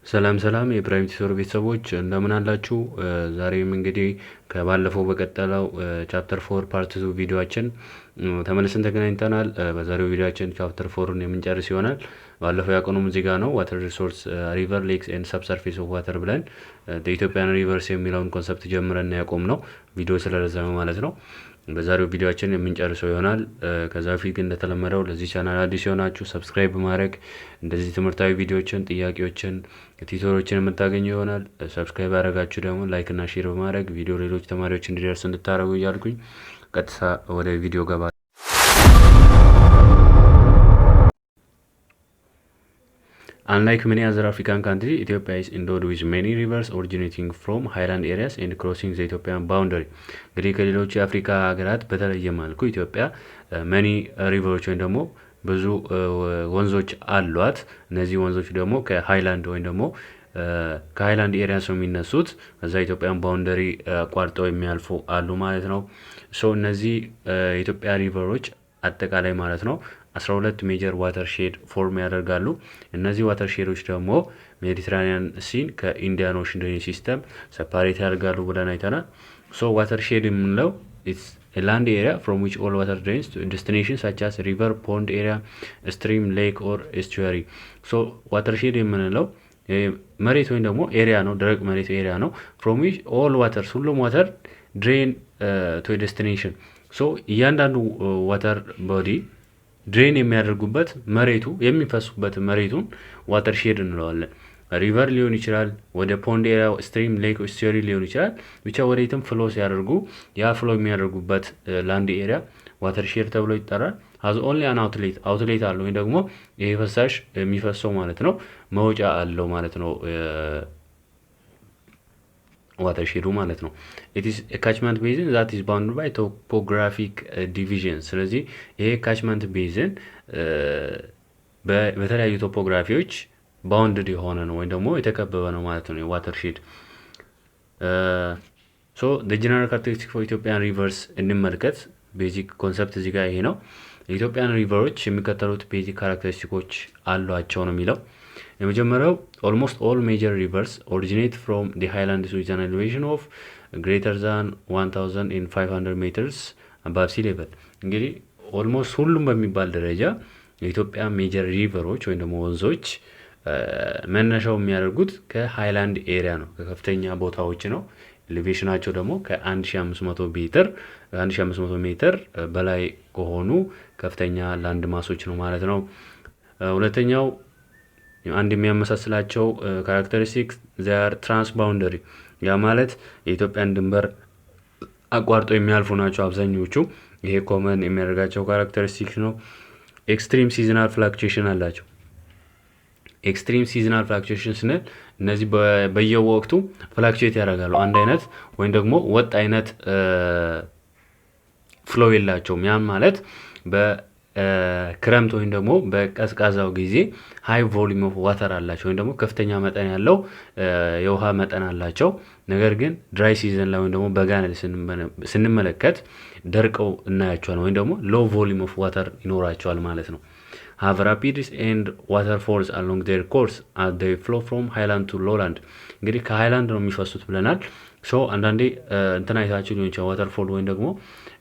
ሰላም ሰላም የፕራይም ቲቶር ቤተሰቦች እንደምን አላችሁ? ዛሬም እንግዲህ ከባለፈው በቀጠለው ቻፕተር 4 ፓርት 2 ቪዲዮአችን ተመልሰን ተገናኝተናል። በዛሬው ቪዲዮአችን ቻፕተር 4ን የምንጨርስ ይሆናል። ባለፈው ያቆነው እዚህ ጋር ነው። ዋተር ሪሶርስ ሪቨር ሌክስ ኤንድ ሰብሰርፌስ ኦፍ ዋተር ብለን ኢትዮጵያን ሪቨርስ የሚለውን ኮንሰፕት ጀምረን ያቆምነው ቪዲዮ ስለረዘመ ማለት ነው። በዛሬው ቪዲዮአችን የምንጨርሰው ይሆናል። ከዛ በፊት ግን እንደተለመደው ለዚህ ቻናል አዲስ የሆናችሁ ሰብስክራይብ ማድረግ እንደዚህ ትምህርታዊ ቪዲዮዎችን፣ ጥያቄዎችን፣ ቲቶሮችን የምታገኙ ይሆናል። ሰብስክራይብ ያደረጋችሁ ደግሞ ላይክ እና ሼር በማድረግ ቪዲዮ ሌሎች ተማሪዎች እንዲደርስ እንድታደርጉ እያልኩኝ ቀጥታ ወደ ቪዲዮ ገባ። Unlike many other African countries, Ethiopia is endowed with many rivers originating from highland areas and crossing the Ethiopian boundary. እንግዲህ ከሌሎች የአፍሪካ ሀገራት በተለየ መልኩ ኢትዮጵያ መኒ ሪቨሮች ወይም ደግሞ ብዙ ወንዞች አሏት። እነዚህ ወንዞች ደግሞ ከሃይላንድ ወይም ደግሞ ከሃይላንድ ኤሪያ ነው የሚነሱት። ከዛ ኢትዮጵያን ባውንደሪ አቋርጠው የሚያልፉ አሉ ማለት ነው። ሶ እነዚህ የኢትዮጵያ ሪቨሮች አጠቃላይ ማለት ነው 12 ሜጀር ዋተር ሼድ ፎርም ያደርጋሉ። እነዚህ ዋተር ሼዶች ደግሞ ሜዲትራኒያን ሲን ከኢንዲያን ኦሽን ድሬኔጅ ሲስተም ሰፓሬት ያደርጋሉ ብለን አይተናል። ሶ ዋተር ሼድ የምንለው ኢትስ a land area from which all water drains to destinations such as river, pond area, stream, lake or estuary. so water shed የምንለው መሬት ወይም ደግሞ ኤሪያ ነው፣ ደረቅ መሬት ኤሪያ ነው። from which all water ሁሉም ዋተር drain to a destination. so እያንዳንዱ ዋተር ቦዲ ድሬን የሚያደርጉበት መሬቱ የሚፈሱበት መሬቱን ዋተር ሼድ እንለዋለን። ሪቨር ሊሆን ይችላል፣ ወደ ፖንድ ኤሪያ፣ ስትሪም፣ ሌክ፣ ኤስቱሪ ሊሆን ይችላል። ብቻ ወደየትም ፍሎ ሲያደርጉ ያ ፍሎ የሚያደርጉበት ላንድ ኤሪያ ዋተር ሼድ ተብሎ ይጠራል። ሀዝ ኦንሊ አን አውትሌት አለው ወይም ደግሞ ይሄ ፈሳሽ የሚፈሰው ማለት ነው መውጫ አለው ማለት ነው ዋተር ሼዱ ማለት ነው። it is a catchment basin that is bounded by topographic division. ስለዚህ ይሄ catchment basin በተለያዩ ቶፖግራፊዎች ባውንድድ የሆነ ነው ወይም ደግሞ የተከበበ ነው ማለት ነው ዋተር ሼድ። so the general characteristic for Ethiopian rivers እንመልከት። ቤዚክ ኮንሰፕት እዚህ ጋር ይሄ ነው። የኢትዮጵያን ሪቨሮች የሚከተሉት ቤዚክ ካራክተሪስቲኮች አሏቸው ነው የሚለው። የመጀመሪያው almost all major rivers originate from the highlands with an elevation of greater than 1500 meters above sea level. እንግዲህ ኦልሞስት ሁሉም በሚባል ደረጃ የኢትዮጵያ ሜጀር ሪቨሮች ወይም ደግሞ ወንዞች መነሻው የሚያደርጉት ከሃይላንድ ኤሪያ ነው፣ ከከፍተኛ ቦታዎች ነው። ኤሌቬሽናቸው ደግሞ ከ1500 ሜትር በላይ ከሆኑ ከፍተኛ ላንድ ማሶች ነው ማለት ነው። ሁለተኛው አንድ የሚያመሳስላቸው ካራክተሪስቲክስ ዚር ትራንስባውንደሪ፣ ያ ማለት የኢትዮጵያን ድንበር አቋርጠው የሚያልፉ ናቸው አብዛኞቹ። ይሄ ኮመን የሚያደርጋቸው ካራክተሪስቲክስ ነው። ኤክስትሪም ሲዝናል ፍላክቹዌሽን አላቸው። ኤክስትሪም ሲዝናል ፍላክቹዌሽን ስንል እነዚህ በየወቅቱ ፍላክቹዌት ያደርጋሉ። አንድ አይነት ወይም ደግሞ ወጥ አይነት ፍሎ የላቸውም። ያም ማለት በክረምት ወይም ደግሞ በቀዝቃዛው ጊዜ ሃይ ቮሊዩም ኦፍ ዋተር አላቸው ወይም ደግሞ ከፍተኛ መጠን ያለው የውሃ መጠን አላቸው። ነገር ግን ድራይ ሲዝን ላይ ወይም ደግሞ በጋ ስንመለከት ደርቀው እናያቸዋል ወይም ደግሞ ሎ ቮሊዩም ኦፍ ዋተር ይኖራቸዋል ማለት ነው። have rapids and waterfalls along their course as they flow from highland to lowland. እንግዲህ ከሃይላንድ ነው የሚፈሱት ብለናል። ሶ አንዳንዴ እንትን አይታችሁ ሊሆን ይችላል ዋተርፎል ወይም ደግሞ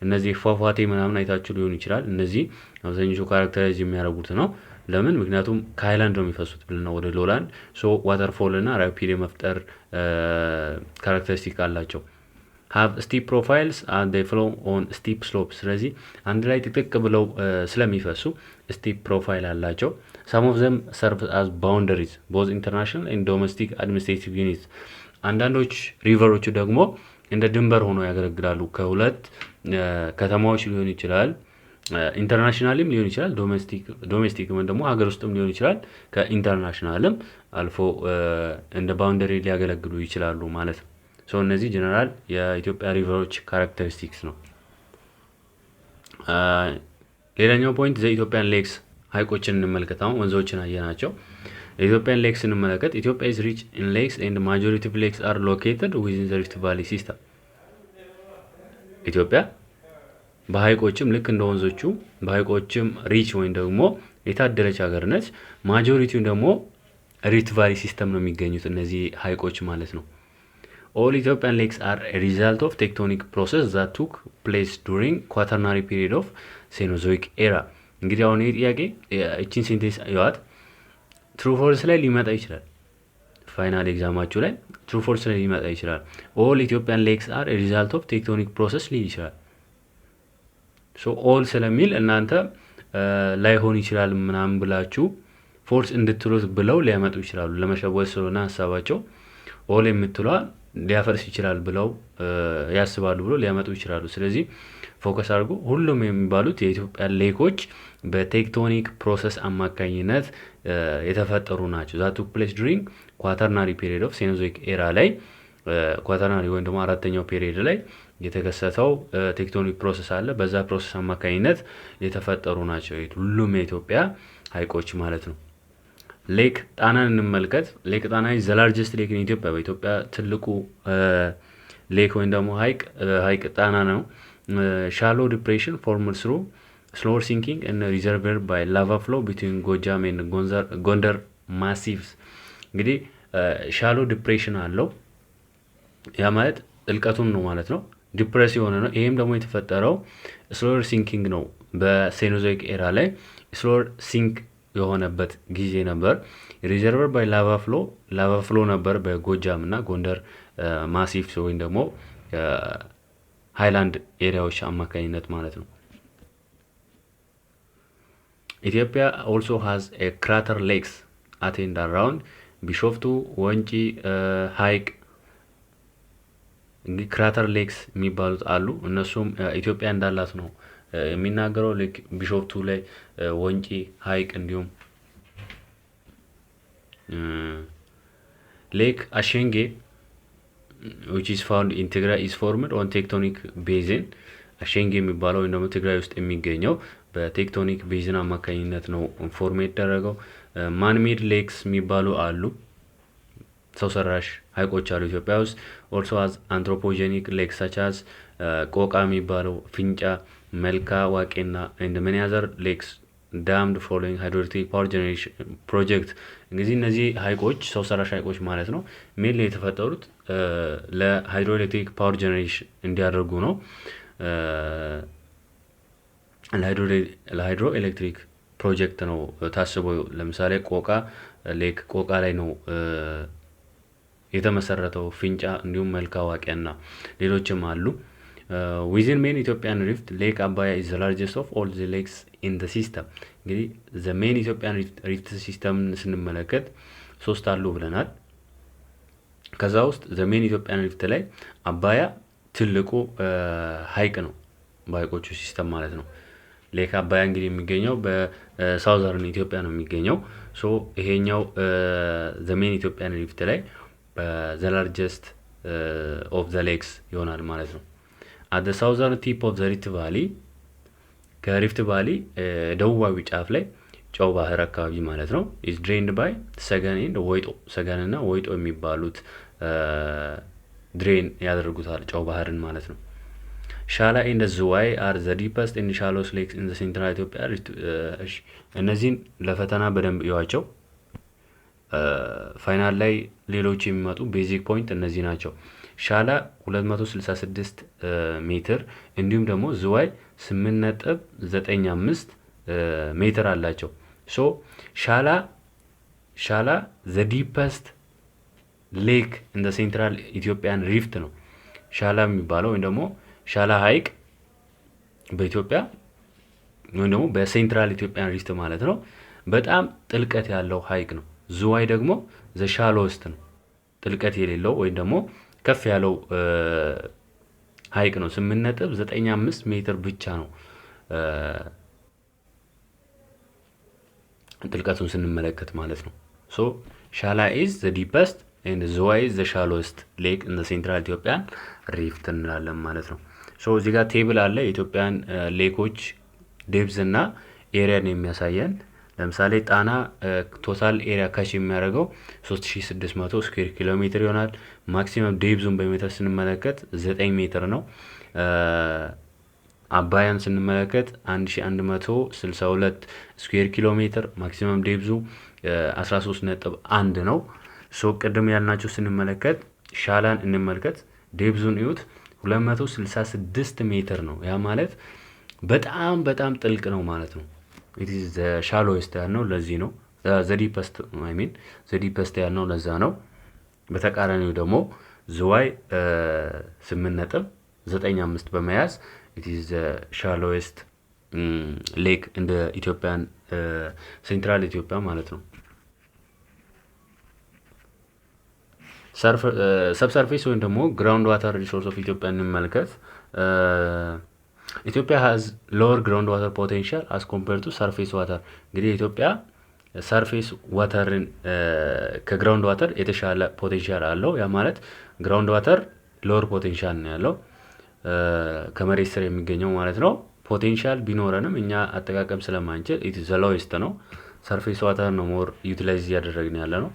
እነዚህ ፏፏቴ ምናምን አይታችሁ ሊሆን ይችላል። እነዚህ አብዛኞቹ ካራክተራይዝ የሚያደርጉት ነው። ለምን? ምክንያቱም ከሃይላንድ ነው የሚፈሱት ብለናል ወደ ሎላንድ። ሶ ዋተርፎል እና ራፒድ የመፍጠር ካራክተሪስቲክ አላቸው። have steep profiles and they flow on steep slopes. ስለዚህ አንድ ላይ ጥቅጥቅ ብለው ስለሚፈሱ steep profile አላቸው። some of them serve as boundaries both international and domestic administrative units. አንዳንዶች ሪቨሮቹ ደግሞ እንደ ድንበር ሆኖ ያገለግላሉ። ከሁለት ከተማዎች ሊሆን ይችላል፣ ኢንተርናሽናልም ሊሆን ይችላል፣ ዶሜስቲክም ደግሞ ሀገር ውስጥም ሊሆን ይችላል። ከኢንተርናሽናልም አልፎ እንደ ባውንደሪ ሊያገለግሉ ይችላሉ ማለት ነው። ሶ እነዚህ ጀነራል የኢትዮጵያ ሪቨሮች ካራክተሪስቲክስ ነው። ሌላኛው ፖይንት ዘኢትዮጵያን ሌክስ፣ ሀይቆችን እንመልከት። አሁን ወንዞችን አየናቸው። የኢትዮጵያን ሌክስ እንመለከት። ኢትዮጵያ is rich in lakes and majority of lakes are located within the Rift Valley system. ኢትዮጵያ በሀይቆችም ልክ እንደ ወንዞቹ በሀይቆችም ሪች ወይም ደግሞ የታደለች ሀገር ነች። ማጆሪቲውን ደግሞ ሪፍት ቫሊ ሲስተም ነው የሚገኙት እነዚህ ሀይቆች ማለት ነው። ኦል ኢትዮጵያን ሌክስ አር ሪዛልት ኦፍ ቴክቶኒክ ፕሮሰስ ዛት ቱክ ፕሌስ ዱሪንግ ኳተርናሪ ፒሪድ ኦፍ ሴኖዞይክ ኤራ። እንግዲህ አሁን ይህ ጥያቄ እቺን ሴንቴንስ ይዋት ትሩ ፎልስ ላይ ሊመጣ ይችላል። ፋይናል ኤግዛማችሁ ላይ ትሩ ፎልስ ላይ ሊመጣ ይችላል። ኦል ኢትዮጵያን ሌክስ አር ሪዛልት ኦፍ ቴክቶኒክ ፕሮሰስ ሊል ይችላል። ሶ ኦል ስለሚል እናንተ ላይሆን ይችላል ምናምን ብላችሁ ፎልስ እንድትሉት ብለው ሊያመጡ ይችላሉ። ለመሸወድ ስለሆነ ሀሳባቸው ኦል የምትሏ ሊያፈርስ ይችላል ብለው ያስባሉ ብሎ ሊያመጡ ይችላሉ። ስለዚህ ፎከስ አድርጎ ሁሉም የሚባሉት የኢትዮጵያ ሌኮች በቴክቶኒክ ፕሮሰስ አማካኝነት የተፈጠሩ ናቸው። ዛት ቱክ ፕሌስ ዱሪንግ ኳተርናሪ ፔሪድ ኦፍ ሴኖዞይክ ኤራ ላይ ኳተርናሪ ወይም ደግሞ አራተኛው ፔሪድ ላይ የተከሰተው ቴክቶኒክ ፕሮሰስ አለ። በዛ ፕሮሰስ አማካኝነት የተፈጠሩ ናቸው ሁሉም የኢትዮጵያ ሀይቆች ማለት ነው። ሌክ ጣናን እንመልከት። ሌክ ጣና ዘ ላርጀስት ሌክ ኢን ኢትዮጵያ፣ በኢትዮጵያ ትልቁ ሌክ ወይም ደግሞ ሀይቅ ጣና ነው። ሻሎ ዲፕሬሽን ፎርምድ ስሩ ስሎወር ሲንኪንግ እና ሪዘርቨር ባይ ላቫ ፍሎ ቢትዊን ጎጃም ኤንድ ጎንደር ማሲቭስ። እንግዲህ ሻሎ ዲፕሬሽን አለው፣ ያ ማለት ጥልቀቱን ነው ማለት ነው። ዲፕሬስ የሆነ ነው። ይሄም ደግሞ የተፈጠረው ስሎወር ሲንኪንግ ነው። በሴኖዞይክ ኤራ ላይ ስሎወር ሲንክ የሆነበት ጊዜ ነበር። ሪዘርቨር ባይ ላቫ ፍሎ ነበር በጎጃም እና ጎንደር ማሲቭስ ወይም ደግሞ ሃይላንድ ኤሪያዎች አማካኝነት ማለት ነው። ኢትዮጵያ ኦልሶ ሃዝ ኤ ክራተር ሌክስ አት ኤንድ አራውንድ ቢሾፍቱ፣ ወንጪ ሀይቅ እንግዲህ ክራተር ሌክስ የሚባሉት አሉ። እነሱም ኢትዮጵያ እንዳላት ነው የሚናገረው። ልክ ቢሾፍቱ ላይ ወንጪ ሀይቅ እንዲሁም ሌክ አሸንጌ which is found in Tigray is formed on tectonic basin። አሸንጌ የሚባለው ወይም ደግሞ ትግራይ ውስጥ የሚገኘው በቴክቶኒክ ቤዝን አማካኝነት ነው ፎርም የተደረገው። ማንሜድ ሌክስ የሚባሉ አሉ፣ ሰው ሰራሽ ሀይቆች አሉ ኢትዮጵያ ውስጥ። ኦልሶ አዝ አንትሮፖጀኒክ ሌክስ ሰች አዝ ቆቃ የሚባለው፣ ፊንጫ፣ መልካ፣ ዋቄና ኤንድ መኒ አዘር ሌክስ ዳምድ ፎሎዊንግ ሃይድሮኤሌክትሪክ ፓወር ጀነሬሽን ፕሮጀክት። እንግዲህ እነዚህ ሀይቆች ሰው ሰራሽ ሀይቆች ማለት ነው ሜል የተፈጠሩት ለሃይድሮኤሌክትሪክ ፓወር ጀነሬሽን እንዲያደርጉ ነው። ለሃይድሮ ኤሌክትሪክ ፕሮጀክት ነው ታስቦ። ለምሳሌ ቆቃ ሌክ ቆቃ ላይ ነው የተመሰረተው። ፊንጫ እንዲሁም መልካ፣ ዋቂያና ሌሎችም አሉ። ዊዝን ሜን ኢትዮጵያን ሪፍት ሌክ አባያ ኢዝ ዘ ላርጀስት ኦፍ ኦል ዘ ሌክስ ኢን ዘ ሲስተም። እንግዲህ ዘ ሜን ኢትዮጵያን ሪፍት ሲስተም ስንመለከት 3 አሉ ብለናል። ከዛ ውስጥ ዘ ሜን ኢትዮጵያን ሪፍት ላይ አባያ ትልቁ ሀይቅ ነው በሀይቆቹ ሲስተም ማለት ነው። ሌክ አባያ እንግዲህ የሚገኘው በሳውዘርን ኢትዮጵያ ነው የሚገኘው። ሶ ይሄኛው ዘ ሜን ኢትዮጵያን ሪፍት ላይ ዘ ላርጀስት ኦፍ ዘ ሌክስ ይሆናል ማለት ነው። አት ዘ ሳውዘርን ቲፕ ኦፍ ዘ ሪፍት ቫሊ፣ ከሪፍት ቫሊ ደቡባዊ ጫፍ ላይ ጨው ባህር አካባቢ ማለት ነው። ኢዝ ድሬንድ ባይ ሰገን ኤንድ ወይጦ፣ ሰገንና ወይጦ የሚባሉት ድሬን ያደርጉታል ጨው ባህርን ማለት ነው። ሻላ ኤንድ ዝዋይ አር ዘ ዲፐስት ኤንድ ሻሎስ ሌክስ ኢን ዘ ሴንትራል ኢትዮጵያ። እነዚህን ለፈተና በደንብ ይዋቸው። ፋይናል ላይ ሌሎች የሚመጡ ቤዚክ ፖይንት እነዚህ ናቸው። ሻላ 266 ሜትር እንዲሁም ደግሞ ዝዋይ 8.95 ሜትር አላቸው። ሶ ሻላ ዘ ዲፐስት ሌክ ኢን ዘ ሴንትራል ኢትዮጵያን ሪፍት ነው ሻላ የሚባለው ወይም ደግሞ ሻላ ሀይቅ በኢትዮጵያ ወይም ደግሞ በሴንትራል ኢትዮጵያን ሪፍት ማለት ነው። በጣም ጥልቀት ያለው ሀይቅ ነው። ዝዋይ ደግሞ ዘ ሻሎስት ነው፣ ጥልቀት የሌለው ወይም ደግሞ ከፍ ያለው ሀይቅ ነው። 8.95 ሜትር ብቻ ነው ጥልቀቱን ስንመለከት ማለት ነው። ሶ ሻላ ኢዝ ዘ ዲፐስት ኤንድ ዝዋይ ኢዝ ዘ ሻሎስት ሌክ ኢን ዘ ሴንትራል ኢትዮጵያን ሪፍት እንላለን ማለት ነው። ሶ እዚህ ጋር ቴብል አለ የኢትዮጵያን ሌኮች ዴፕዝ እና ኤሪያን የሚያሳየን። ለምሳሌ ጣና ቶታል ኤሪያ ካች የሚያደርገው 3600 ስኩዌር ኪሎ ሜትር ይሆናል። ማክሲመም ዴፕዙን በሜትር ስንመለከት 9 ሜትር ነው። አባያን ስንመለከት 1162 ስኩዌር ኪሎ ሜትር ማክሲመም ዴፕዙ። 13.1 ነው። ሶ ቅድም ያልናቸው ስንመለከት ሻላን እንመልከት። ዴብዙን እዩት 266 ሜትር ነው። ያ ማለት በጣም በጣም ጥልቅ ነው ማለት ነው። ኢት ኢዝ ዘ ሻሎዌስት ያልነው ለዚህ ነው። ዘ ዲፐስት ያልነው ለዛ ነው። በተቃራኒው ደግሞ ዝዋይ 8.95 በመያዝ ኢት ኢዝ ዘ ሻሎዌስት ሌክ እንደ ኢትዮጵያን ሴንትራል ኢትዮጵያ ማለት ነው። ሰብሰርፌስ ወይም ደግሞ ግራውንድ ዋተር ሪሶርስ ኦፍ ኢትዮጵያ እንመልከት። ኢትዮጵያ ሃዝ ሎወር ግራውንድ ዋተር ፖቴንሻል አስ ኮምፔር ቱ ሰርፌስ ዋተር። እንግዲህ ኢትዮጵያ ሰርፌስ ዋተርን ከግራውንድ ዋተር የተሻለ ፖቴንሻል አለው። ያ ማለት ግራውንድ ዋተር ሎወር ፖቴንሻል ነው ያለው ከመሬት ስር የሚገኘው ማለት ነው። ፖቴንሻል ቢኖረንም እኛ አጠቃቀም ስለማንችል ኢት ዘ ሎዌስት ነው። ሰርፌስ ዋተር ነው ሞር ዩቲላይዝ እያደረግን ያለ ነው።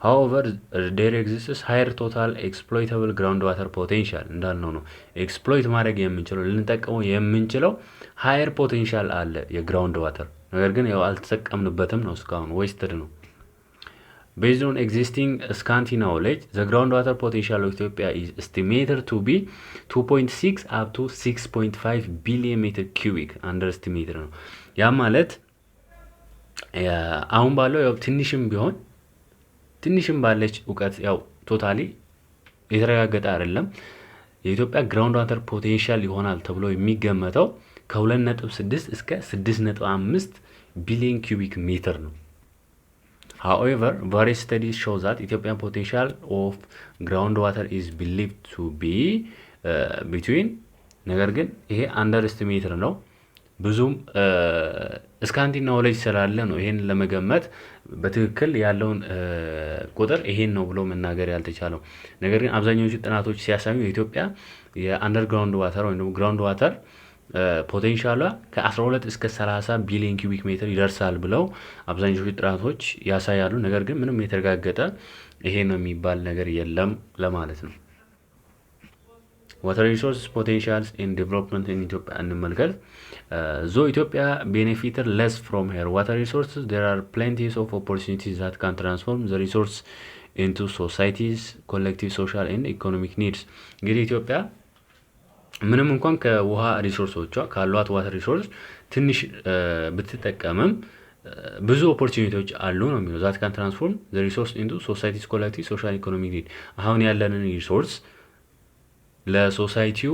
however there exists higher total exploitable groundwater potential እንዳልነው ነው። ኤክስፕሎይት ማድረግ የምንችለው ልንጠቀመው የምንችለው ሃየር ፖቴንሻል አለ የግራውንድ ዋተር፣ ነገር ግን ያው አልተጠቀምንበትም ነው እስካሁን ዌስትድ ነው። based on existing scanty knowledge the groundwater potential of Ethiopia is estimated to be 2.6 up to 6.5 billion meter cubic underestimated ነው። ያ ማለት አሁን ባለው ያው ትንሽም ባለች እውቀት ያው ቶታሊ የተረጋገጠ አይደለም። የኢትዮጵያ ግራውንድ ዋተር ፖቴንሻል ይሆናል ተብሎ የሚገመተው ከ2.6 እስከ 6.5 ቢሊዮን ኪዩቢክ ሜትር ነው። however various studies show that Ethiopian potential of groundwater is believed to be between ነገር ግን ይሄ አንደርስቲሜትር ነው። ብዙም ስካንቲ ኖሌጅ ስላለ ነው ይሄን ለመገመት በትክክል ያለውን ቁጥር ይሄን ነው ብሎ መናገር ያልተቻለው። ነገር ግን አብዛኞቹ ጥናቶች ሲያሳዩ የኢትዮጵያ የአንደርግራውንድ ዋተር ወይም ደግሞ ግራውንድ ዋተር ፖቴንሻሏ ከ12 እስከ 30 ቢሊዮን ኪዩቢክ ሜትር ይደርሳል ብለው አብዛኞቹ ጥናቶች ያሳያሉ። ነገር ግን ምንም የተረጋገጠ ይሄ ነው የሚባል ነገር የለም ለማለት ነው። ዋተር ሪሶርስ ፖቴንሻልስ ኢን ዴቨሎፕመንት ኢን ኢትዮጵያ እንመልከት። ዞ ኢትዮጵያ ቤኔፊትድ ለስ ፍሮም ሄር ዋተር ሪሶርስስ ዜር አር ፕሌንቲስ ኦፍ ኦፖርቹኒቲስ ዛት ካን ትራንስፎርም ዘ ሪሶርስ ኢንቱ ሶሳይቲስ ኮሌክቲቭ ሶሻል ኤንድ ኢኮኖሚክ ኒድስ። እንግዲህ ኢትዮጵያ ምንም እንኳን ከውሃ ሪሶርሶቿ ካሏት ዋተር ሪሶርስ ትንሽ ብትጠቀምም ብዙ ኦፖርቹኒቲዎች አሉ ነው የሚለው። ዛት ካን ትራንስፎርም ዘ ሪሶርስ ኢንቱ ሶሳይቲስ ኮሌክቲቭ ሶሻል ኢኮኖሚክ ኒድ። አሁን ያለንን ሪሶርስ ለሶሳይቲው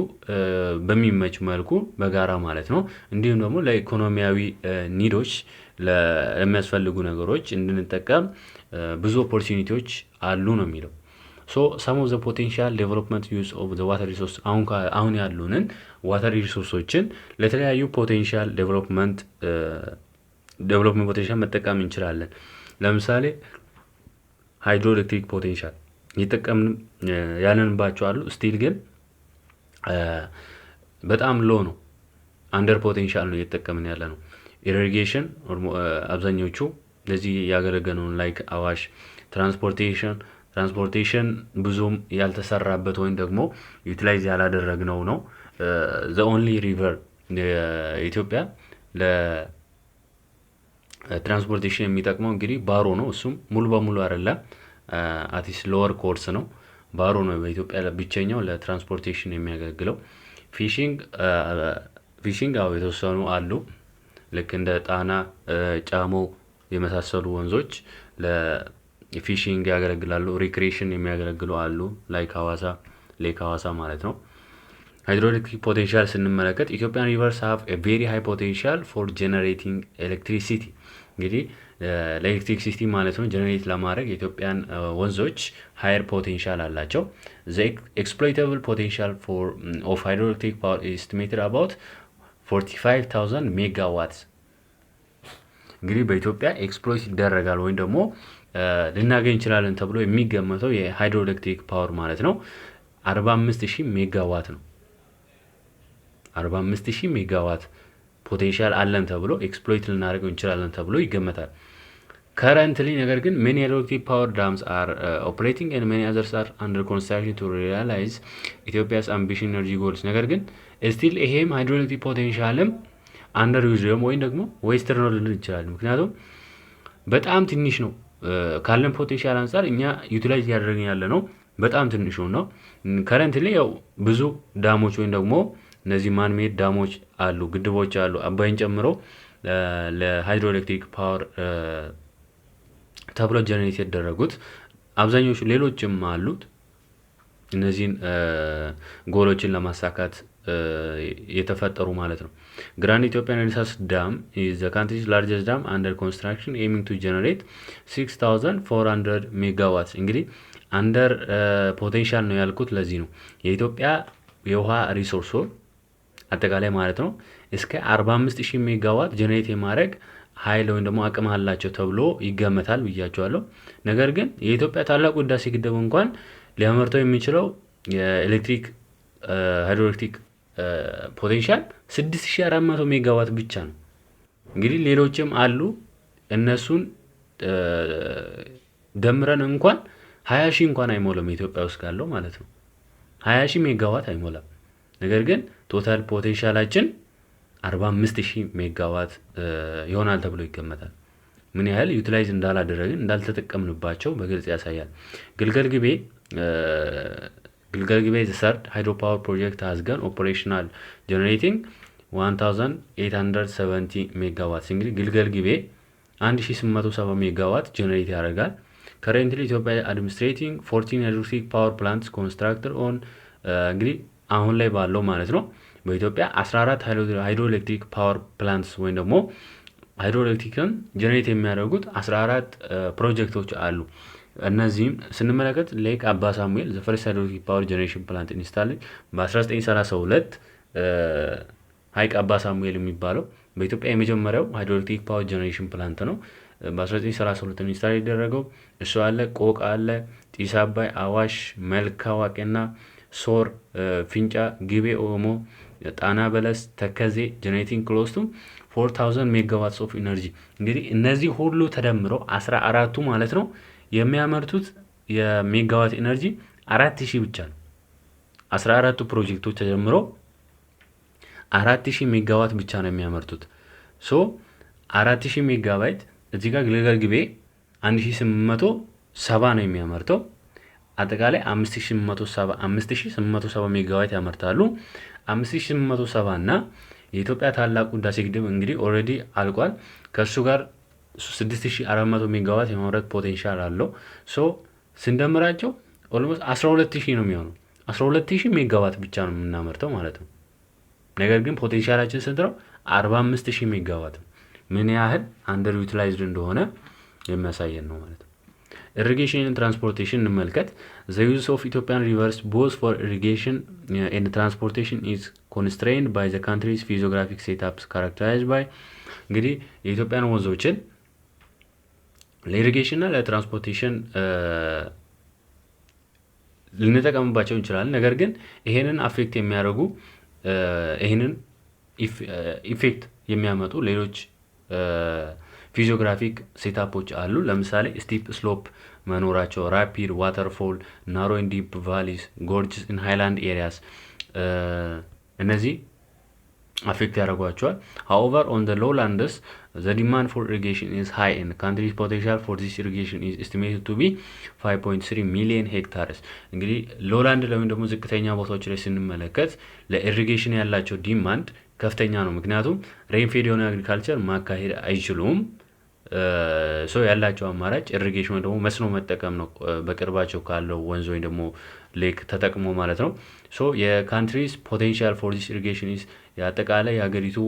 በሚመች መልኩ በጋራ ማለት ነው እንዲሁም ደግሞ ለኢኮኖሚያዊ ኒዶች ለሚያስፈልጉ ነገሮች እንድንጠቀም ብዙ ኦፖርቹኒቲዎች አሉ ነው የሚለው። ሶ some of the potential development use of the water resource አሁን ያሉንን ዋተር ሪሶርሶችን ለተለያዩ ፖቴንሻል ዴቨሎፕመንት ፖቴንሻል መጠቀም እንችላለን። ለምሳሌ ሃይድሮኤሌክትሪክ ፖቴንሻል ይጠቀምን ያለንባቸው አሉ። ስቲል ግን በጣም ሎ ነው፣ አንደር ፖቴንሻል ነው እየተጠቀምን ያለ ነው። ኢሪጌሽን አብዛኞቹ ለዚህ ያገለገሉን ላይክ አዋሽ ትራንስፖርቴሽን ብዙም ያልተሰራበት ወይም ደግሞ ዩቲላይዝ ያላደረግነው ነው። ዘ ኦንሊ ሪቨር ኢትዮጵያ ለትራንስፖርቴሽን የሚጠቅመው እንግዲህ ባሮ ነው። እሱም ሙሉ በሙሉ አይደለም፣ አቲስ ሎወር ኮርስ ነው። ባሮ ነው በኢትዮጵያ ብቸኛው ለትራንስፖርቴሽን የሚያገለግለው። ፊሽንግ አው የተወሰኑ አሉ፣ ልክ እንደ ጣና፣ ጫሞ የመሳሰሉ ወንዞች ለፊሽንግ ያገለግላሉ። ሪክሬሽን የሚያገለግሉ አሉ፣ ላይክ ሐዋሳ ሌክ ሐዋሳ ማለት ነው። ሃይድሮኤሌክትሪክ ፖቴንሻል ስንመለከት ኢትዮጵያን ሪቨርስ ሃቭ ኤ ቬሪ ሃይ ፖቴንሻል ፎር ጀነሬቲንግ ኤሌክትሪሲቲ። እንግዲህ ለኤሌክትሪክ ሲቲ ማለት ነው ጀነሬት ለማድረግ የኢትዮጵያን ወንዞች ሃየር ፖቴንሻል አላቸው። ዘ ኤክስፕሎይተብል ፖቴንሻል ፎር ኦፍ ሃይድሮኤሌክትሪክ ፓወር ኤስቲሜትድ አባውት 45,000 ሜጋዋት። እንግዲህ በኢትዮጵያ ኤክስፕሎይት ይደረጋል ወይም ደግሞ ልናገኝ እንችላለን ተብሎ የሚገመተው የሃይድሮኤሌክትሪክ ፓወር ማለት ነው 45,000 ሜጋዋት ነው። 45,000 ሜጋዋት ፖቴንሻል አለን ተብሎ ኤክስፕሎይት ልናደርገው እንችላለን ተብሎ ይገመታል ከረንትሊ። ነገር ግን many hydroelectric power dams are operating and many others are under construction to realize Ethiopia's ambitious energy goals። ነገር ግን ስቲል ይሄም ሃይድሮኤሌክትሪክ ፖቴንሻልም አንደር ዩዝ ወይም ደግሞ ዌስተርን ነው ልንል እንችላለን። ምክንያቱም በጣም ትንሽ ነው። ካለን ፖቴንሻል አንፃር እኛ ዩቲላይዝ እያደረግን ያለ ነው በጣም ትንሹ ነው። ከረንትሊ ያው ብዙ ዳሞች ወይም ደግሞ እነዚህ ማንሜድ ዳሞች አሉ፣ ግድቦች አሉ፣ አባይን ጨምሮ ለሃይድሮኤሌክትሪክ ፓወር ተብሎ ጀነሬት የተደረጉት አብዛኞቹ ሌሎችም አሉት። እነዚህን ጎሎችን ለማሳካት የተፈጠሩ ማለት ነው። ግራንድ ኢትዮጵያን ሪሶርስ ዳም ኢዝ ዘ ካንትሪስ ላርጀስት ዳም አንደር ኮንስትራክሽን ኤሚንግ ቱ ጀነሬት 6400 ሜጋዋትስ። እንግዲህ አንደር ፖቴንሻል ነው ያልኩት ለዚህ ነው። የኢትዮጵያ የውሃ ሪሶርስ አጠቃላይ ማለት ነው እስከ 45000 ሜጋዋት ጀነሬት የማድረግ ኃይል ወይም ደግሞ አቅም አላቸው ተብሎ ይገመታል ብያቸዋለሁ። ነገር ግን የኢትዮጵያ ታላቁ ህዳሴ ግድብ እንኳን ሊያመርተው የሚችለው የኤሌክትሪክ ሃይድሮኤሌክትሪክ ፖቴንሻል 6400 ሜጋዋት ብቻ ነው። እንግዲህ ሌሎችም አሉ። እነሱን ደምረን እንኳን 20,000 እንኳን አይሞላም ኢትዮጵያ ውስጥ ካለው ማለት ነው። 20,000 ሜጋዋት አይሞላም። ነገር ግን ቶታል ፖቴንሻላችን 45,000 ሜጋዋት ይሆናል ተብሎ ይገመታል። ምን ያህል ዩቲላይዝ እንዳላደረግን እንዳልተጠቀምንባቸው በግልጽ ያሳያል። ግልገል ግቤ ዘሰርድ ሃይድሮ ፓወር ፕሮጀክት ሃዝገን ኦፕሬሽናል ጀነሬቲንግ 1870 ሜጋዋት። እንግዲህ ግልገል ግቤ 1870 ሜጋዋት ጀነሬት ያደርጋል። ከረንትሊ ኢትዮጵያ አድሚኒስትሬቲንግ 14 ሃይድሮኤሌክትሪክ ፓወር ፕላንትስ ኮንስትራክተር ኦን እንግዲህ አሁን ላይ ባለው ማለት ነው በኢትዮጵያ 14 ሃይድሮኤሌክትሪክ ፓወር ፕላንትስ ወይም ደግሞ ሃይድሮኤሌክትሪክን ጀነሬት የሚያደርጉት 14 ፕሮጀክቶች አሉ። እነዚህም ስንመለከት ሌክ አባ ሳሙኤል ዘ ፈርስት ሃይድሮኤሌክትሪክ ፓወር ጀነሬሽን ፕላንት ኢንስታሌድ በ1932 ሀይቅ አባ ሳሙኤል የሚባለው በኢትዮጵያ የመጀመሪያው ሃይድሮኤሌክትሪክ ፓወር ጀነሬሽን ፕላንት ነው። በ1932 ኢንስታሌድ የተደረገው እሱ አለ። ቆቅ አለ፣ ጢስ አባይ፣ አዋሽ፣ መልካ ዋቄና ሶር፣ ፊንጫ፣ ግቤ ኦሞ፣ ጣና በለስ፣ ተከዜ ጀነሬቲንግ ክሎዝ ቱ 4000 ሜጋዋትስ ኦፍ ኢነርጂ። እንግዲህ እነዚህ ሁሉ ተደምረው 14ቱ ማለት ነው የሚያመርቱት የሜጋዋት ኢነርጂ 4000 ብቻ ነው። 14ቱ ፕሮጀክቶች ተደምረው 4000 ሜጋዋት ብቻ ነው የሚያመርቱት። ሶ 4000 ሜጋዋት እዚህ ጋር ግልገል ግቤ 1870 ነው የሚያመርተው። አጠቃላይ 5870 ሜጋዋት ያመርታሉ። 5870 እና የኢትዮጵያ ታላቁ ህዳሴ ግድብ እንግዲህ ኦልሬዲ አልቋል። ከሱ ጋር 6400 ሜጋዋት የማምረት ፖቴንሻል አለው። ሶ ስንደምራቸው ኦልሞስት 12000 ነው የሚሆነው። 12000 ሜጋዋት ብቻ ነው የምናመርተው ማለት ነው። ነገር ግን ፖቴንሻላችን ስንት ነው? 45000 ሜጋዋት። ምን ያህል አንደር ዩቲላይዝድ እንደሆነ የሚያሳየን ነው ማለት ነው። ኢሪጌሽን ኤንድ ትራንስፖርቴሽን እንመልከት። ዘ ዩዝ ኦፍ ኢትዮጵያን ሪቨርስ ቦዝ ፎር ኢሪጌሽን ኤንድ ትራንስፖርቴሽን ኢዝ ኮንስትሬንድ ባይ ዘ ካንትሪስ ፊዚዮግራፊክ ሴትአፕስ ካራክተራይዝድ ባይ። እንግዲህ የኢትዮጵያን ወንዞችን ለኢሪጌሽን እና ለትራንስፖርቴሽን ልንጠቀምባቸው እንችላለን። ነገር ግን ይሄንን አፌክት የሚያደርጉ ይሄንን ኢፌክት የሚያመጡ ሌሎች ፊዚዮግራፊክ ሴታፖች አሉ። ለምሳሌ ስቲፕ ስሎፕ መኖራቸው፣ ራፒድ ዋተርፎል፣ ናሮ ኤንድ ዲፕ ቫሊስ፣ ጎርጅስ ኢን ሃይላንድ ኤሪያስ እነዚህ አፌክት ያደርጓቸዋል። ሃውቨር ኦን ዘ ሎውላንድስ ዘ ዲማንድ ፎር ኢሪጌሽን ኢዝ ሃይ ኤንድ ካንትሪስ ፖቴንሻል ፎር ዚስ ኢሪጌሽን ኢዝ ኤስቲሜትድ ቱ ቢ 5.3 ሚሊዮን ሄክታርስ። እንግዲህ ሎውላንድ ወይም ደግሞ ዝቅተኛ ቦታዎች ላይ ስንመለከት ለኢሪጌሽን ያላቸው ዲማንድ ከፍተኛ ነው። ምክንያቱም ሬንፌድ የሆነ አግሪካልቸር ማካሄድ አይችሉም። ሶ ያላቸው አማራጭ ኢሪጌሽን ወይ ደግሞ መስኖ መጠቀም ነው፣ በቅርባቸው ካለው ወንዝ ወይ ደግሞ ሌክ ተጠቅሞ ማለት ነው። ሶ የካንትሪስ ፖቴንሻል ፎር ዚስ ኢሪጌሽን ኢዝ የአጠቃላይ የሀገሪቱ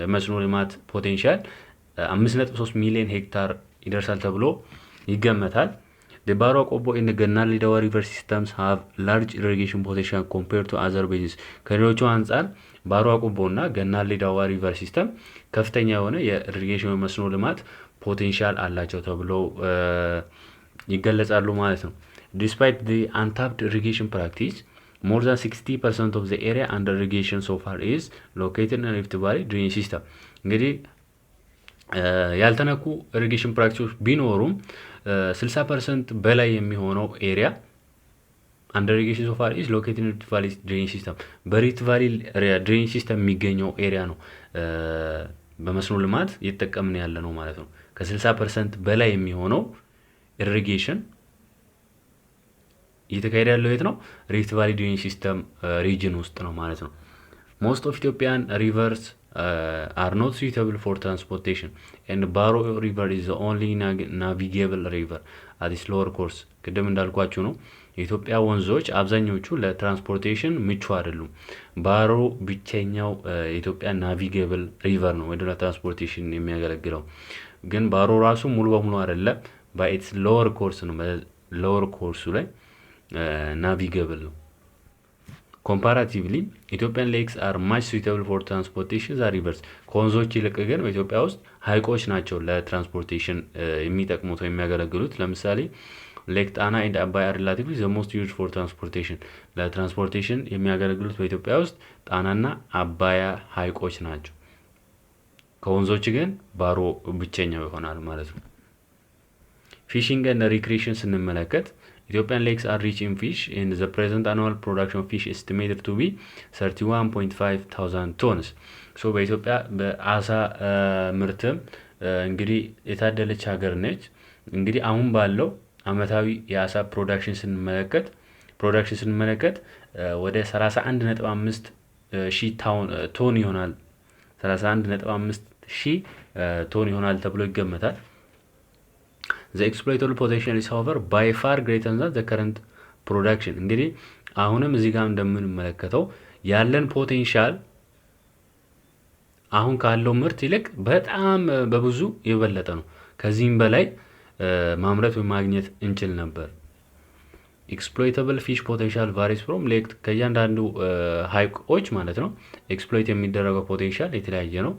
የመስኖ ልማት ፖቴንሻል 5.3 ሚሊዮን ሄክታር ይደርሳል ተብሎ ይገመታል። ባሮ ቆቦ ኤንድ ገናሌ ዳዋ ሪቨር ሲስተምስ ሃቭ ላርጅ ኢሪጌሽን ፖቴንሻል ኮምፔርድ ቱ አዘር ቤዝስ። ከሌሎቹ አንጻር ባሮ ቆቦ እና ገናሌ ዳዋ ሪቨር ሲስተም ከፍተኛ የሆነ የኢሪጌሽን መስኖ ልማት ፖቴንሻል አላቸው ተብሎ ይገለጻሉ ማለት ነው። ዲስፓይት ዘ አንታፕድ ኢሪጌሽን ፕራክቲስ more than 60% of the area under irrigation so far is located in Rift Valley drainage system። እንግዲህ ያልተነኩ ኢሪጌሽን ፕራክቲሶች ቢኖሩም 60% በላይ የሚሆነው ኤሪያ under irrigation so far is located in Rift Valley drainage system በሪፍት ቫሊ ድሬኔጅ ሲስተም የሚገኘው ኤሪያ ነው በመስኖ ልማት እየተጠቀምን ያለ ነው ማለት ነው። ከ60% በላይ የሚሆነው ኢሪጌሽን እየተካሄደ ያለው የት ነው? ሪፍት ቫሊ ድሬኔጅ ሲስተም ሪጅን ውስጥ ነው ማለት ነው። ሞስት ኦፍ ኢትዮጵያን ሪቨርስ አር ኖት suitable for transportation and ባሮ ሪቨር is the only navigable river at its lower course። ቅድም እንዳልኳችሁ ነው የኢትዮጵያ ወንዞች አብዛኞቹ ለትራንስፖርቴሽን ምቹ አይደሉም። ባሮ ብቸኛው የኢትዮጵያ ናቪጌብል ሪቨር ነው ወደ ለትራንስፖርቴሽን የሚያገለግለው። ግን ባሮ ራሱ ሙሉ በሙሉ አይደለም፣ በኢትስ ሎወር ኮርስ ነው። ሎወር ኮርሱ ላይ ናቪጌብል ነው። ኮምፓራቲቭሊ ኢትዮጵያን ሌክስ አር ማች suitable for transportation than rivers። ከወንዞች ይልቅ ግን በኢትዮጵያ ውስጥ ሀይቆች ናቸው ለትራንስፖርቴሽን የሚጠቅሙት የሚያገለግሉት። ለምሳሌ ሌክ ጣና ኤንድ አባይ አር ሪላቲቭሊ ዘ ሞስት ዩዝድ ፎር ትራንስፖርቴሽን። ለትራንስፖርቴሽን የሚያገለግሉት በኢትዮጵያ ውስጥ ጣናና አባያ ሀይቆች ናቸው። ከወንዞች ግን ባሮ ብቸኛው ይሆናል ማለት ነው። ፊሽንግ ኤንድ ሪክሬሽን ስንመለከት Ethiopian lakes are rich in fish and the present annual production of fish estimated to be 31.5 thousand tons። so በኢትዮጵያ በአሳ ምርትም እንግዲህ የታደለች ሀገር ነች። እንግዲህ አሁን ባለው አመታዊ የአሳ ፕሮዳክሽን ስንመለከት ወደ 31.5 ሺህ ቶን ይሆናል። 31.5 ሺህ ቶን ይሆናል ተብሎ ይገመታል። The exploitable potential is however by far greater than the current production። እንግዲህ አሁንም እዚህ ጋር እንደምንመለከተው ያለን ፖቴንሻል አሁን ካለው ምርት ይልቅ በጣም በብዙ የበለጠ ነው። ከዚህም በላይ ማምረት ወይ ማግኘት እንችል ነበር። exploitable fish potential varies from lake ከእያንዳንዱ ሀይቆች ማለት ነው ኤክስፕሎይት የሚደረገው ፖቴንሻል የተለያየ ነው።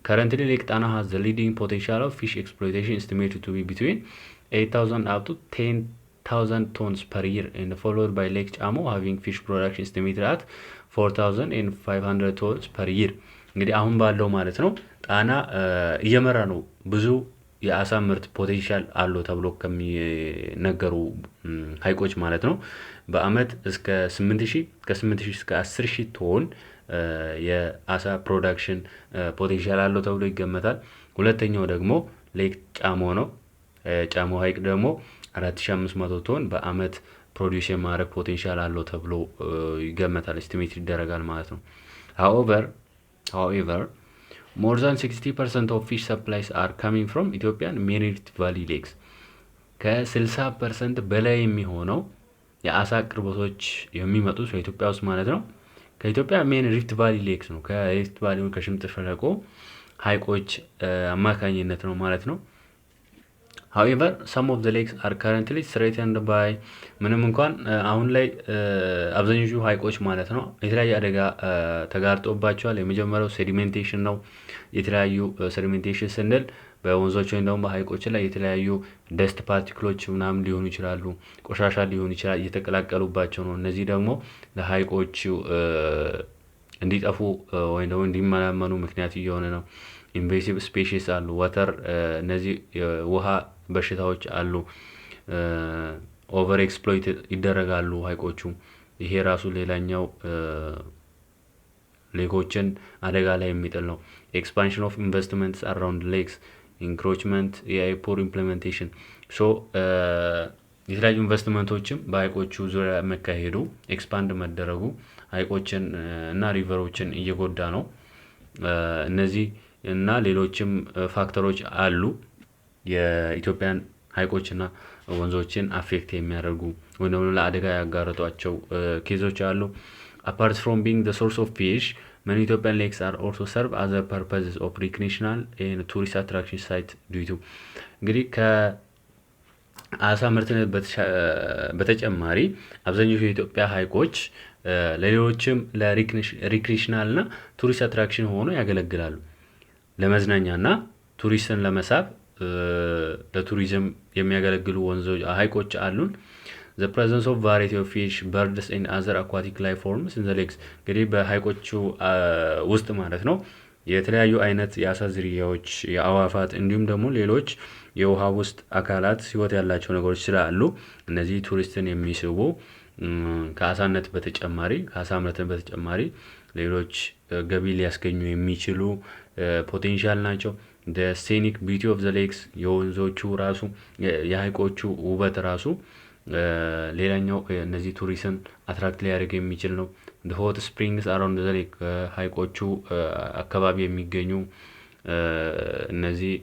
Currently, Lake Tana has the leading potential of fish exploitation estimated to be between 8,000 up to 10,000 tons per year and followed by Lake Chamo having fish production estimated at 4,500 tons per year። እንግዲህ አሁን ባለው ማለት ነው ጣና እየመራ ነው። ብዙ የአሳ ምርት ፖቴንሻል አለው ተብሎ ከሚነገሩ ሀይቆች ማለት ነው። በአመት እስከ 8,000 እስከ 10,000 ቶን የአሳ ፕሮዳክሽን ፖቴንሻል አለው ተብሎ ይገመታል። ሁለተኛው ደግሞ ሌክ ጫሞ ነው። ጫሞ ሀይቅ ደግሞ 4,500 ቶን በአመት ፕሮዲዩስ የማድረግ ፖቴንሻል አለው ተብሎ ይገመታል፣ ኤስቲሜት ይደረጋል ማለት ነው። however more than 60% of fish supplies are coming from Ethiopian main rift valley lakes። ከ60% በላይ የሚሆነው የአሳ አቅርቦቶች የሚመጡት በኢትዮጵያ ውስጥ ማለት ነው ከኢትዮጵያ ሜን ሪፍት ቫሊ ሌክስ ነው። ከሪፍት ቫሊ ከሽምጥ ሸለቆ ሀይቆች አማካኝነት ነው ማለት ነው። however some of the lakes are currently threatened by ምንም እንኳን አሁን ላይ አብዛኞቹ ሀይቆች ማለት ነው የተለያየ አደጋ ተጋርጦባቸዋል። የመጀመሪያው ሴዲሜንቴሽን ነው። የተለያዩ ሴዲሜንቴሽን ስንል በወንዞች ወይም ደግሞ በሀይቆች ላይ የተለያዩ ደስት ፓርቲክሎች ምናምን ሊሆኑ ይችላሉ፣ ቆሻሻ ሊሆኑ ይችላል፣ እየተቀላቀሉባቸው ነው። እነዚህ ደግሞ ለሀይቆቹ እንዲጠፉ ወይም ደግሞ እንዲመናመኑ ምክንያት እየሆነ ነው። ኢንቬሲቭ ስፔሺስ አሉ፣ ወተር እነዚህ ውሃ በሽታዎች አሉ፣ ኦቨር ኤክስፕሎይት ይደረጋሉ ሀይቆቹ። ይሄ ራሱ ሌላኛው ሌኮችን አደጋ ላይ የሚጥል ነው። ኤክስፓንሽን ኦፍ ኢንቨስትመንትስ አራውንድ ሌክስ ኢንክሮችመንት የፖር ኢምፕሊሜንቴሽን የተለያዩ ኢንቨስትመንቶችም በሀይቆቹ ዙሪያ መካሄዱ ኤክስፓንድ መደረጉ ሀይቆችን እና ሪቨሮችን እየጎዳ ነው። እነዚህ እና ሌሎችም ፋክተሮች አሉ የኢትዮጵያን ሀይቆችና ወንዞችን አፌክት የሚያደርጉ ወይም ደግሞ ለአደጋ ያጋረጧቸው ኬዞች አሉ። apart from being the source of fish many Ethiopian lakes are also serve other purposes of recreational and tourist attraction site due to እንግዲህ ከአሳ ምርትነት በተጨማሪ አብዛኞቹ የኢትዮጵያ ሀይቆች ለሌሎችም ለሪክሬሽናል እና ቱሪስት አትራክሽን ሆኖ ያገለግላሉ። ለመዝናኛና ቱሪስትን ለመሳብ ለቱሪዝም የሚያገለግሉ ወንዞች ሀይቆች አሉን። the presence of variety of fish birds and other aquatic life forms in the lakes እንግዲህ በሀይቆቹ ውስጥ ማለት ነው የተለያዩ አይነት የአሳ ዝርያዎች፣ የአዋፋት እንዲሁም ደግሞ ሌሎች የውሃ ውስጥ አካላት ህይወት ያላቸው ነገሮች ስላሉ እነዚህ ቱሪስትን የሚስቡ ከአሳ ምርት በተጨማሪ ሌሎች ገቢ ሊያስገኙ የሚችሉ ፖቴንሻል ናቸው። ስቴኒክ ቢዩቲ ኦፍ ዘ ሌክስ የወንዞቹ ራሱ የሀይቆቹ ውበት ራሱ ሌላኛው እነዚህ ቱሪስትን አትራክት ሊያደርግ የሚችል ነው። ሆት ስፕሪንግስ አራውንድ ዘ ሌክ ሀይቆቹ አካባቢ የሚገኙ እነዚህ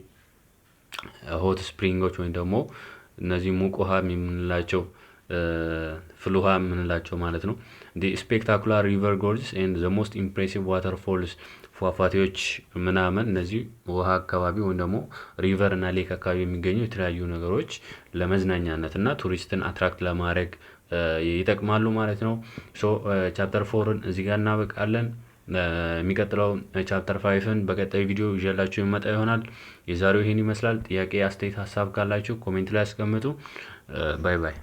ሆት ስፕሪንጎች ወይም ደግሞ እነዚህ ሙቅ ውሃ የምንላቸው ፍል ውሃ የምንላቸው ማለት ነው። ስፔክታኩላር ሪቨር ጎርጅስ ኤንድ ዘ ሞስት ኢምፕሬሲቭ ዋተር ፎልስ ፏፏቴዎች ምናምን እነዚህ ውሃ አካባቢ ወይም ደግሞ ሪቨር እና ሌክ አካባቢ የሚገኙ የተለያዩ ነገሮች ለመዝናኛነት እና ቱሪስትን አትራክት ለማድረግ ይጠቅማሉ ማለት ነው። ሶ ቻፕተር 4ን እዚህ ጋር እናበቃለን። የሚቀጥለው ቻፕተር 5ን በቀጣይ ቪዲዮ ይዤላችሁ የሚመጣ ይሆናል። የዛሬው ይሄን ይመስላል። ጥያቄ፣ አስተያየት፣ ሀሳብ ካላችሁ ኮሜንት ላይ አስቀምጡ። ባይ ባይ።